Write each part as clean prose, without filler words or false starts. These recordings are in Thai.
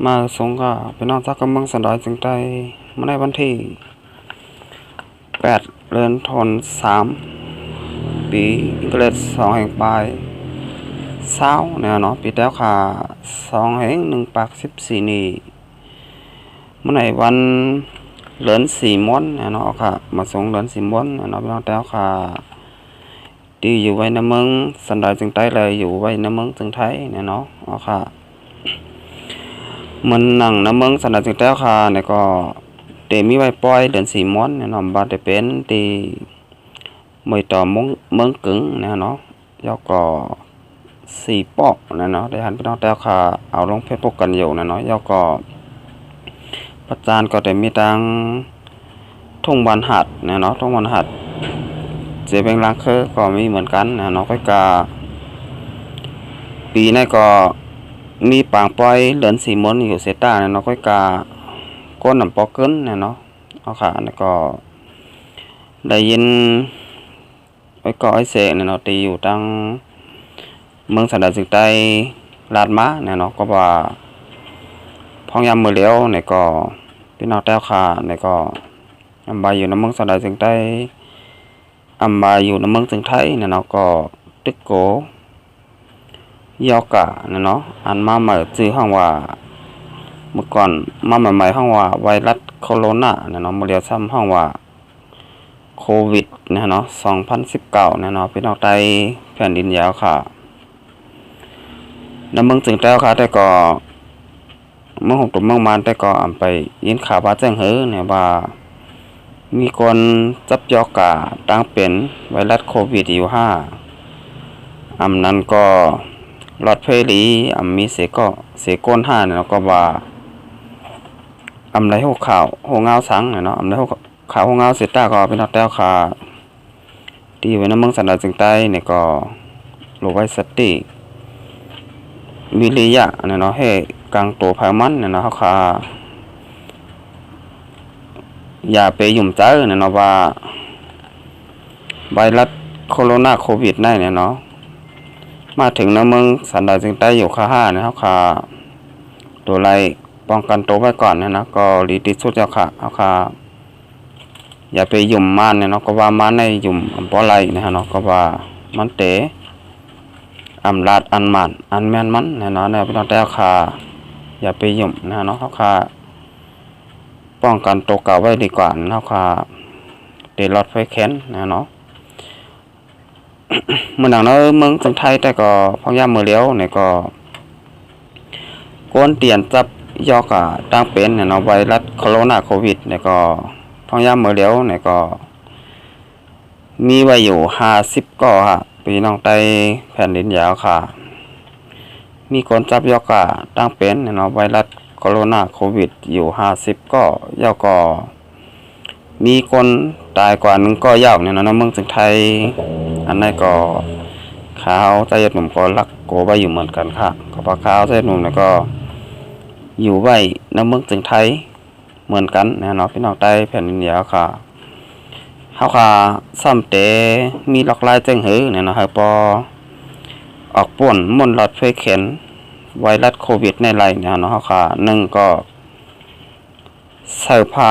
มาสงก็พี่น้องทักกำลังสันดอยจึงได้มาในวันที่8 เดือนธันวาคมปีอังกฤษ2แห่งปลายเช้าเนี่ยเนาะปีแล้วค่ะ2แห่ง1 ปาก 14นี่มาในวันเดือน4ม้วนเนี่ยเนาะค่ะมาส่งเดือน4ม้วนเนี่ยเนาะพี่น้องแล้วค่ะที่อยู่ไว้ในเมืองสันดอยจึงได้เลยอยู่ไว้ในเมืองจึงไทยเนี่ยเนาะค่ะมันหนังน้ำเมืองสันดานจึงแต้วค่ะเนี่ยก็เตมีไว้ปล่อยเดือน4ม้วนเนี่ยเนาะบาดได้เป็นที่มวยต่อเมืองกึ่งเนี่ยเนาะแล้วก็4ปอกเนี่ยเนาะได้หันพี่น้องแต้วค่ะเอาลงเฟซบุ๊กกันอยู่เนี่ยเนาะแล้วก็ประจานก็ได้มีทางทุ่งบานหัดเนี่ยเนาะทุ่งบานหัดเจเบงลางเคอก็มีเหมือนกันเนี่ยเนาะก็กาปีนี้ก็มีปางปล่อยเดือน4ม้วนอยู่เซต้าเนี่ยเนาะก็กาก้นน้ำปอเกินเนี่ยเนาะเอาค่ะแล้วก็ได้ยินไอ้ก็ไอ้เสกเนี่ยเนาะตีอยู่ตั้งเมืองสันดานจึงได้ลาดม้าเนี่ยเนาะก็ว่าพ้องยามมือเลี้ยวเนี่ยก็พี่น้องแต้วค่ะเนี่ยก็อำบาอยู่ในเมืองสันดานจึงได้อำบาอยู่ในเมืองจึงไทยเนี่ยเนาะก็ตึกโกยอกะเนี่ยเนาะอันมาใหม่ชื่อห้องว่าเมื่อก่อนมาใหม่ๆห้องว่าไวรัสโคโรนาเนี่ยเนาะมาเรียกซ้ำห้องว่าโควิดเนี่ยเนาะ2019เนี่ยเนาะพี่น้องไต้แผ่นดินยาวค่ะน้ำเมืองจึงแต้วค่ะแต่ก็เมื่อ6 ตุลาคมมาแต่ก็ไปยินข่าวว่าแจ้งเฮ้อเนี่ยว่ามีคนจับยอกะตั้งเป็นไวรัสโควิดอยู่5นั้นก็หลอดเพลีมีเสก้น5เนี่ยเนาะก็ว่าไรหัวข่าวหัวเงาสังเนี่ยเนาะไรหัวข่าวหัวเงาเสต้าก็เป็นนักแต้วค่ะที่ไว้ในเมืองสันดานจึงใต้เนี่ยก็โลไว้สติวิริยะเนี่ยเนาะให้กลางตัวภายมันเนี่ยเนาะค่ะอย่าไปยุ่มใจเนี่ยเนาะว่าไวรัสโคโรนาโควิดได้เนี่ยเนาะมาถึงในเมืองสันดานจึงใต้อยู่ค่า5เนี่ยค่ะตัวไรป้องกันตัวไว้ก่อนเนี่ยนะก็ดีที่สุดแล้วค่ะเอาค่ะอย่าไปยุ่มมันเนี่ยเนาะก็ว่ามันในยุ่มเพราะอะไรนะฮะเนาะก็ว่ามันเตะลาดอันมันอันแม่นมันเนี่ยเนาะเนี่ยพี่น้องแต่เอาค่ะอย่าไปยุ่มนะเนาะเอาค่ะป้องกันตัวเก่าไว้ดีกว่าเนาะค่ะเตะรถไฟแค้นนะเนาะเมื่อหนังเนาะเมืองไทยแต่ก็พยายามมือเลี้ยวเนี่ยก็ก้นเตียนจับยอกะตั้งเป็นเนี่ยเนาะไวรัสโคโรนาโควิดเนี่ยก็พยายามมือเลี้ยวเนี่ยก็มีไว้อยู่50ก่อค่ะพี่น้องไต้แผ่นดินยาวค่ะมีคนจับยอกะตั้งเป็นเนี่ยเนาะไวรัสโคโรนาโควิดอยู่50ก่อยาวก็มีคนตายกว่า1ก็ยาวเนี่ยเนาะเมืองไทยอันนั้นก็ขาวใจหนุ่มก็รักโกไว้อยู่เหมือนกันค่ะก็ปลาขาวใจหนุ่มเนี่ยก็อยู่ไว้ในเมืองจึงไทยเหมือนกันนะเนาะพี่น้องใต้แผ่นดินยาวค่ะเฮาค่ะซ้ำเตมีหลากหลายจังหือเนี่ยเนาะพอออกป่นมนต์หลอดไฟเข็นไวรัสโควิดในไรเนี่ยเนาะเฮาค่ะ1ก็ใส่ผ้า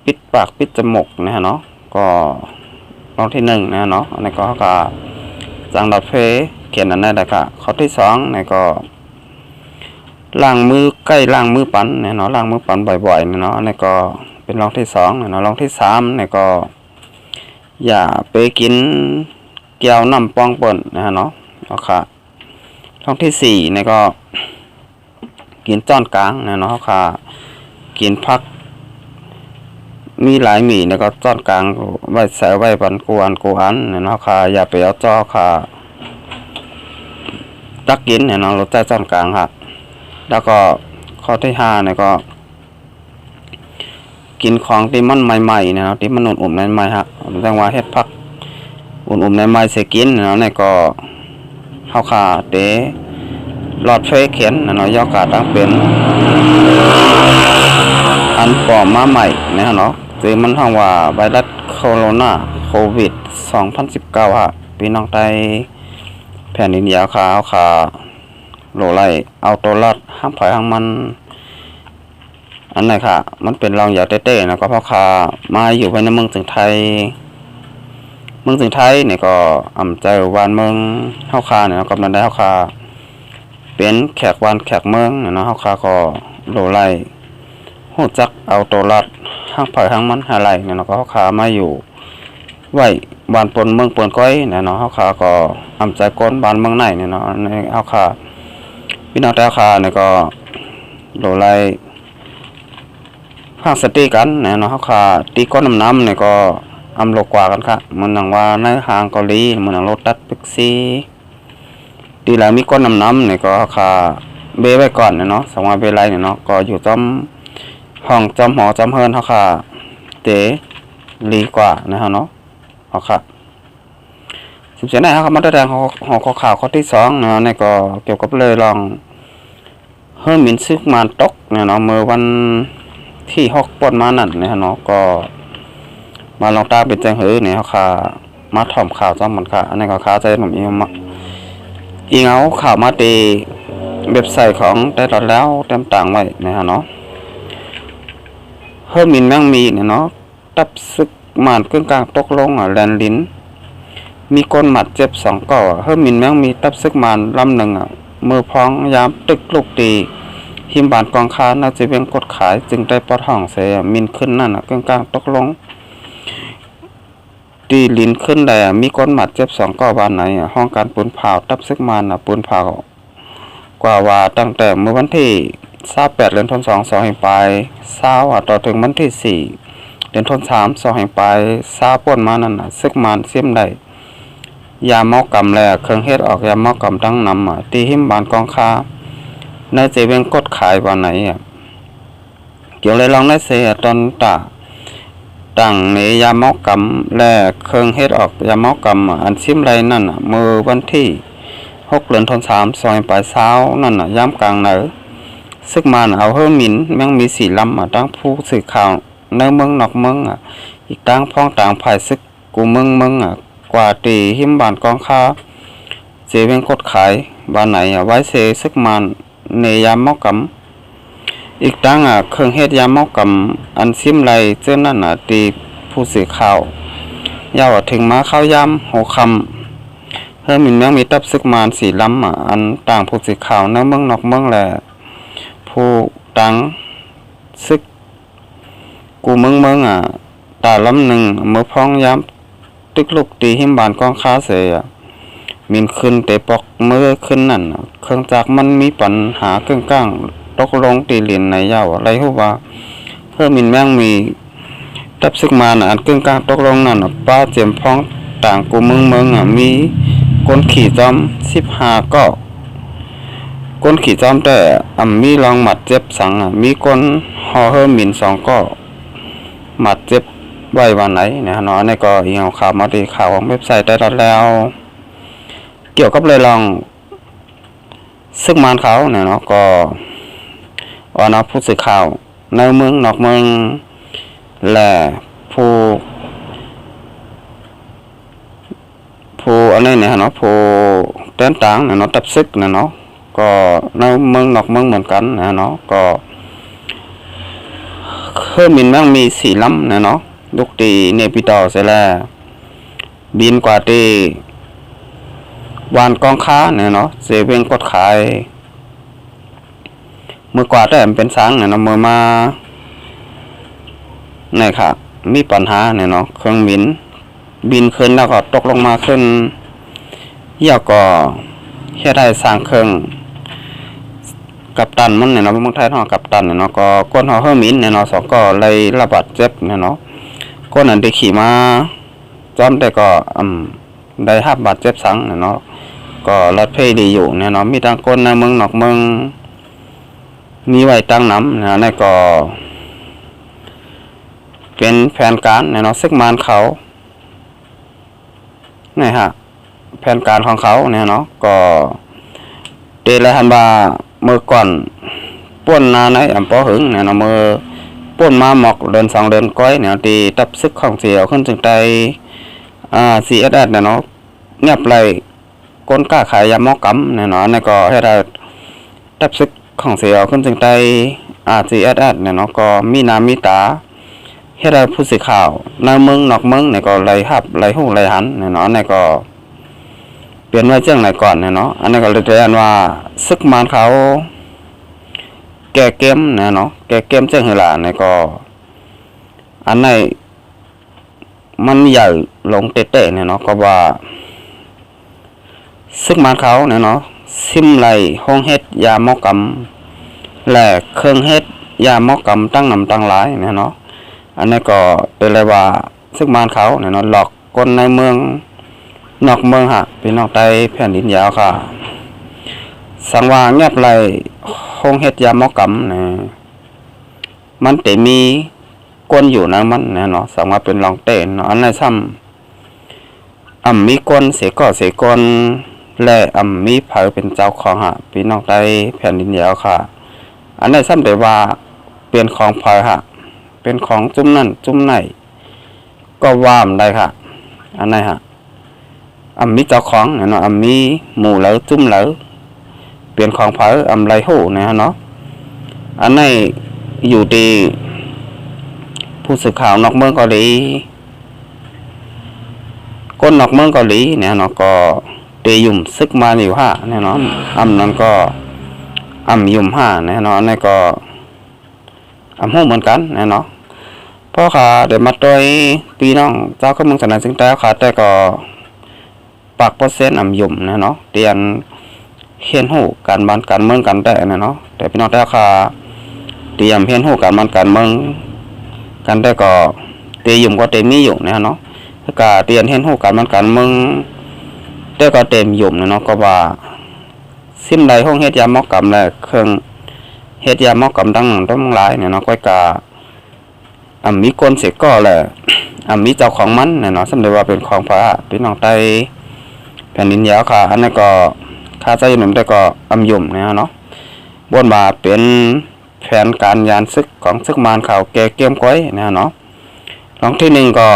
ปิดปากปิดจมูกนะเนาะก็รองที่1นะเนาะอันนี้ก็เฮาค่ะจังหลอดไฟเข็นอันนั้นแหละค่ะข้อที่2เนี่ยก็ล้างมือใกล้ล้างมือปั่นเนี่ยเนาะล้างมือปั่นบ่อยๆเนี่ยเนาะนี่ก็เป็นรองที่2เนี่ยเนาะรองที่3เนี่ยก็อย่าไปกินแก้วน้ำปองเปิ้นนะเนาะเอาค่ะรองที่4เนี่ยก็กินจ้อนกลางเนี่ยเนาะค่ะกินผักมีหลายหมี่เนี่ยก็จ้อนกลางไว้ใส่ไว้ปันกวนกูอันเนี่ยเนาะค่ะอย่าไปเอาจ้อค่ะตักกินเนี่ยเนาะรสใจจ้อนกลางค่ะแล้วก็ข้อที่5เนี่ยก็กินของที่มันใหม่ๆนะครับที่มันอุ่นๆใหม่ๆฮะแสดงว่าเฮ็ดผักอุ่นๆใหม่ๆเสกินเนาะเนี่ยก็เฮาขาเตหลอดไฟเข็นเนาะยอกาตั้งเป็นอันปลอมมาใหม่นะเนาะซึ่งมันห้องว่าไวรัสโคโรนาโควิด2019ฮะพี่น้องไต้แผ่นดินยาวขาวค่ะ โหลไล่เอาตัวรอดห้ามถอยห้างมันอันไหนค่ะมันเป็นรองยาเต้ๆนะก็พ่อค้ามาอยู่ภายในเมืองถึงไทยเนี่ยก็อำใจวานเมืองเฮาคาเนี่ยกำนันได้เฮาคาเป็นแขกวานแขกเมืองเนี่ยเนาะเฮาคาก็โหลไล่ฮู้จักเอาตัวรอดห้างถอยห้างมันหาไหลเนี่ยเนาะก็เฮาคามาอยู่ไว้บ้านปนเมืองปนก้อยเนี่ยเนาะเฮาคาก็อำใจก้นบ้านเมืองไหนเนี่ยเนาะในเฮาคาพี่น้องแต่เฮาคาเนี่ยก็โหลไล่ข้างสติกันเนี่ยเนาะเฮาคาตีก้นน้ำเนี่ยก็อำโลกกว่ากันค่ะมันหนังว่าในห้างเกาหลีมันหนังรถตัดพิกซี่ดีแล้วมีก้นน้ำเนี่ยก็เฮาคาเบไว้ก่อนเนี่ยเนาะสมัยเบไลเนี่ยเนาะก็อยู่จำห้องจำหอจำเฮิรนเฮาคาเตลีกว่านะฮะเนาะเฮาคา17ไหนครับมาแสดงหอข่าวข้อที่2นะเนี่ยก็เกี่ยวกับเลยลองเฮิรมินซึกมานตกเนี่ยเนาะเมื่อวันที่6ป่นมานั่นนะฮะเนาะก็มาลองตาเป็นแจ้งเฮ้ยเนี่ยเฮาคามาถ่อมข่าวจ้ำมันค่ะอันนี้ก็ข่าวใจหนุ่มอีเงาข่าวมาตีเว็บไซต์ของได้ตอนแล้วเต็มต่างไว้นะฮะเนาะเฮิรมินแมงมีเนี่ยเนาะตับซึกมานกึ่งกลางตกลงแลนลิ้นมีก้นหมัดเจ็บ2ก่อเฮิรมินแมงมีตับซึกมานลำหนึ่งมือพ้องยามตึกลูกตีหิมบานกองค้าน่าจะเป็นกดขายจึงได้ปอดห้องเสียมินขึ้นนั่นกึ่งกลางตกลงตีลิ้นขึ้นได้มีก้นหมัดเจ็บ2ก่อบานไหนห้องการปูนเผาตับซึกมานปูนเผากว่าตั้งแต่เมื่อวันที่28เดือนธันวาคม2แห่งปลาย20ต่อถึงวันที่4เดือนธันวาคม2แห่งปลาย20ป่นมานั่นซึกมานเสียมได้ยาเมากำแลเครื่องเฮ็ดออกยาเมากำตั้งนำตีหิมบานกองค้าในเจเวงกดขายวันไหนเกี่ยวเลยลองได้เสียตอนต่างในยาเมากำและเครื่องเฮ็ดออกยาเมากำอันซิมไรนั่นเมื่อวันที่6เดือนธันวาคม2แห่งปลาย20นั่นยามกลางเหนือซึกมานเอาเฮิรมินแม่งมี4ลำตั้งผู้สื่อข่าวในเมืองนอกเมืองอีกตั้งพ้องต่างภายซึกกูเมืองกว่าตีหิมบานกองค้าเจเวงกดขายบ้านไหนไว้เสซึกมานในยามเมากำอีกตั้งเครื่องเฮ็ดยามเมากำอันซิมไรเจ้านั่นตีผู้สื่อข่าวยาวถึงมาเข้ายามหัวคำเฮิรมินยังมีตับซึกมาน4ลำอันต่างผู้สื่อข่าวในเมืองนอกเมืองแหละผู้ต่างซึกกูเมืองตาลำหนึ่งเมื่อพ้องยามตึกลูกตีหิมบานกองค้าเสียมินขึ้นเตะปอกเมื่อขึ้นนั่นเครื่องจักรมันมีปัญหาเครื่องก้างตกลงตีเหรียญในยาวอะไรฮู้ว่าเพื่อมินแม่งมีตับซึกมาอันเครื่องก้างตกลงนั่นป้าเจียมพ้องต่างกูเมืองมีก้นขี่จอม15ก็ก้นขี่จอมแต่มีรองหมัดเจ็บสังมีก้นฮอเฮิรมิน2ก็หมัดเจ็บไว้วันไหนเนี่ยเนาะนี่ก็อีเอาข่าวมาตีข่าวของเว็บไซต์ได้แล้วเกี่ยวกับเลยลองซึกมานเขาเนี่ยเนาะก็เนาะผู้สื่อข่าวในเมืองนอกเมืองและผู้อะไรเนี่ยเนาะผู้เต้นต่างเนี่ยเนาะตับซึกเนี่ยเนาะก็ในเมืองนอกเมืองเหมือนกันนะเนาะก็เฮิรมินแม่งมี4ลำเนี่ยเนาะลูกตีเนปิตอเสร็จแล้วบินกว่าตีวานกองค้าเนี่ยเนาะเซเว่นกดขายเมื่อกว่าแต่เป็นสังเนี่ยเนาะเมื่อมาเนี่ยค่ะมีปัญหาเนี่ยเนาะเครื่องบินขึ้นแล้วก็ตกลงมาขึ้นเยี่ยก็เฮ็ดได้สร้างเครื่องกัปตันมันเนี่ยเนาะเมืองไทยท้องกัปตันเนี่ยเนาะก็ก้นเฮิรมินเนี่ยเนาะ2ก็เลยระบาดเจ็บเนี่ยเนาะก้นอันได้ขี่มาจอมแต่ก็ได้รับบาดเจ็บสังเนี่ยเนาะก็รัดเพดีอยู่เนี่ยเนาะมีตั้งก้นในเมืองนอกเมืองมีไว้ตั้งน้ำเนี่ยนี่ก็เป็นแผนการเนี่ยเนาะซึกมานเขาเนี่ยฮะแผนการของเขาเนี่ยเนาะก็เตละหันบาเมื่อก่อนป่นนาในปอหึงเนี่ยเนาะเมื่อป่นมาหมอกเดิน2เดือนก้อยเนี่ยตีตับซึกของเสียวขึ้นจึงใจCSS เนี่ยเนาะเงียบเลยก้นกล้าขายยาหมอกำเนี่ยเนาะนี่ก็ให้ได้ ดับซึกของเสียขึ้นจึงไตRCSS เนี่ยเนาะก็มีน้ำมีตาเฮ็ดให้ผู้สื่อข่าวในเมืองนอกเมืองเนี่ยก็ไล่ฮับไล่ฮู้ไล่หันเนี่ยเนาะเนี่ยก็เปลี่ยนไว้เจ้งไหนก่อนเนี่ยเนาะอันนี้ก็เลยเรียนว่าซึกมานเขาแก้เกมเนี่ยเนาะแก้เกมเจ้งหือล่ะเนี่ยก็อันไหนมันใหญ่ลงเตะๆเนี่ยเนาะก็ว่าซึกมานเขาเนี่ยเนาะซิมไล่ห้องเฮ็ดยามอกกำและเครื่องเฮ็ดยามอกกำตั้งนำตั้งหลายเนี่ยเนาะอันนี้ก็เป็นเลยว่าซึกมานเขาเนี่ยเนาะหลอกคนในเมืองนอกเมืองฮะเป็นนอกใต้แผ่นดินยาวค่ะสังว่าเงียบไรห้องเฮ็ดยามอกกำเนี่ยมันแต่มีก้นอยู่นะมันเนี่ยเนาะสังว่าเป็นรองเต้นเนาะอันนี้ซ้ำมีก้นเสก็เสก้นและมีเผาเป็นเจ้าของฮะพี่น้องใต้แผ่นดินยาวค่ะอันนี้ซ้ำแต่ว่าเป็นของเผาฮะเป็นของจุ่มนั่นจุ่มไหนก็ว่ามได้ค่ะอันนี้ฮะมีเจ้าของเนาะมีหมู่เหลอจุ่มเหลอเปลี่ยนของเผาไรหูเนี่ยเนาะอันนี้อยู่ที่ผู้สื่อข่าวนอกเมืองเกาหลีคนนอกเมืองเกาหลีเนี่ยเนาะก็เตยุ่มซึกมาอยู่ห้าเนี่ยเนาะนั้นก็ยุ่มห้าเนี่ยเนาะนี่ก็หูเหมือนกันเนี่ยเนาะเพราะค่ะเดี๋ยวมาโดยปีน้องเจ้าก็มึงสนานซึ่งแต่ค่ะแต่ก็ปักเปอร์เซ็นต์ยุ่มเนี่ยเนาะเรียนเฮียนหูการบ้านการเมืองกันได้เนี่ยเนาะแต่พี่น้องแต่ค่ะเตรียมเฮียนหูการบ้านการเมืองกันได้ก็เตยุ่มก็เต็มมีอยู่เนี่ยเนาะถ้าเตรียมเฮียนหูการบ้านการเมืองแต่ก็เต็มยุ่มเนี่ยเนาะก็ว่าซิมใดห้องเฮ็ดยามอกกำและเครื่องเฮ็ดยามอกกำตั้งหลายเนี่ยเนาะก็มีคนเสกก็แหละมีเจ้าของมันเนี่ยเนาะสำเร็จว่าเป็นของพระพี่น้องใต้แผ่นดินยาวค่ะอันนี้ก็ค่าใจหนุนได้ก็ยุ่มเนี่ยเนาะบนมาเป็นแผนการยานซึกของซึกมารข่าวแก่เกียมก้อยเนี่ยเนาะหลังที่หนึ่งก็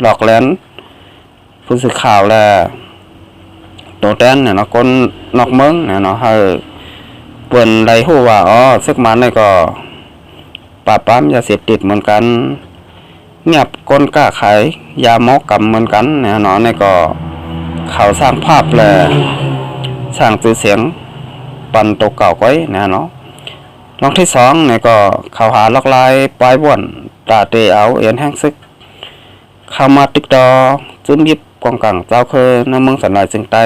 หลอกแหลนผู้สื่อข่าวและโตแตนเนี่ยเนาะคนนอกเมืองเนี่ยเนาะให้เปิ้นได้ฮู้ว่าซึกมารนี่ก็ปราบปรามยาเสพติดเหมือนกันเงียบก้นกล้าขายยามอกกำเหมือนกันเนี่ยเนาะนี่ก็เขาสร้างภาพและสร้างชื่อเสียงปั่นตกเก่าไว้เนี่ยเนาะรองที่สองเนี่ยก็เขาหาลอกลายปลายบ่วนตาเตเอาเอ็นแห้งซึกเข้ามาติดต่อจุ้มยิบกองกลางเจ้าเคยในเมืองสันหลายจึงไต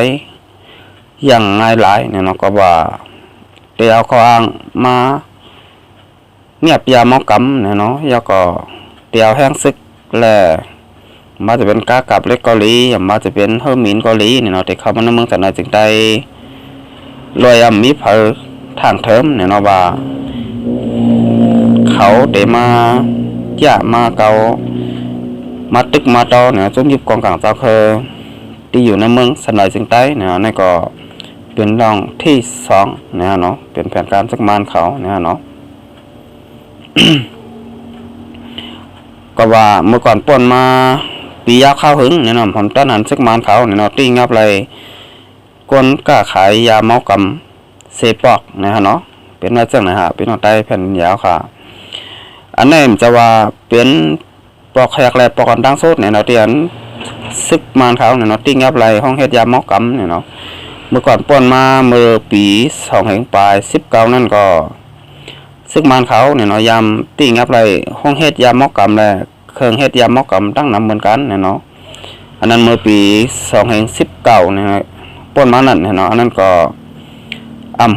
อย่างง่ายหลายเนี่ยเนาะก็ว่าเตเอาเขาอ้างมาเงียบยามอกกำเนี่ยเนาะแล้วก็เตียวแห้งซึกและมาจะเป็นกากับเล็กเกาหลีมาจะเป็นเฮอร์มินเกาหลีเนี่ยเนาะแต่เขามาในเมืองสันหลายจึงไตลอยมีเผอทางเทิมเนี่ยเนาะว่าเขาเตมาจะมาเกามาตึกมาตอเนี่ยจุ่มยิบกองกลางเจ้าเคยที่อยู่ในเมืองสันหลายจึงไตเนี่ยนี่ก็เป็นรองที่สองเนี่ยเนาะเป็นแผนการซึกมารเขาเนี่ยเนาะ ก็ว่าเมื่อก่อนป่นมาปียาข้าวหึงเนี่ยเนาะผมต้านหันซึกมารเขาเนี่ยเนาะติ้งงับเลยคนกล้าขายยาเมากำเสปอกนะฮะเนาะเป็นมาจากไหนฮะเป็นของใต้แผ่นยาวค่ะอันนี้จะว่าเป็นปอกแขกแลปอกกันตั้งโซดเนี่ยเนาะที่อันซึกมารเขาเนี่ยเนาะติ้งงับเลยห้องเฮ็ดยาเมากำเนี่ยเนาะเมื่อก่อนป่นมาเมื่อปี2019นั่นก็ซึกมารเขาเนี่ยเนาะยามติ้งงับเลยห้องเฮ็ดยาเมากำและเครื่องเฮ็ดยาเมากำตั้งนำเหมือนกันเนี่ยเนาะอันนั้นเมื่อปี2019เนี่ยป่นมานั่นเนาะอันนั้นก็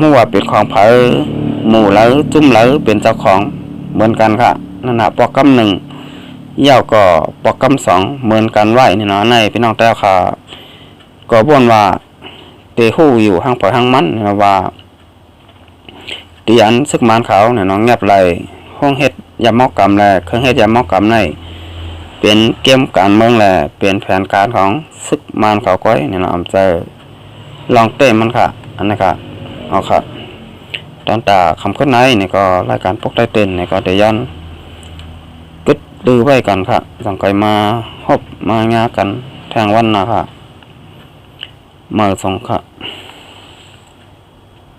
หัวเป็นของเผาหมู่แล้วจุ่มแล้วเป็นเจ้าของเหมือนกันค่ะนั่นน่ะปอกกำหนึ่งยาวก็ปอกกำสองเหมือนกันไว้นี่เนาะในพี่น้องแต่ค่ะก็บ่นว่าเตฮู้อยู่ห้างปล่อยห้างมันนะว่าตีอันซึกมารเขาเนี่ยน้องเงียบไหลห้องเฮ็ดยามอกกำแลเครื่องเฮ็ดยามอกกำในเป็นเกมการเมืองแลเป็นแผนการของซึกมารเขาก้อยเนี่ยเนาะใจลองเต้มันค่ะอันนี้ค่ะเอาค่ะตอนตาคำขึ้นในนี่ก็รายการพวกได้เต้นนี่ก็เดยันกึดดื้อไว้กันค่ะสังกัยมาฮบมางากันทางวันนะค่ะมาส่งค่ะ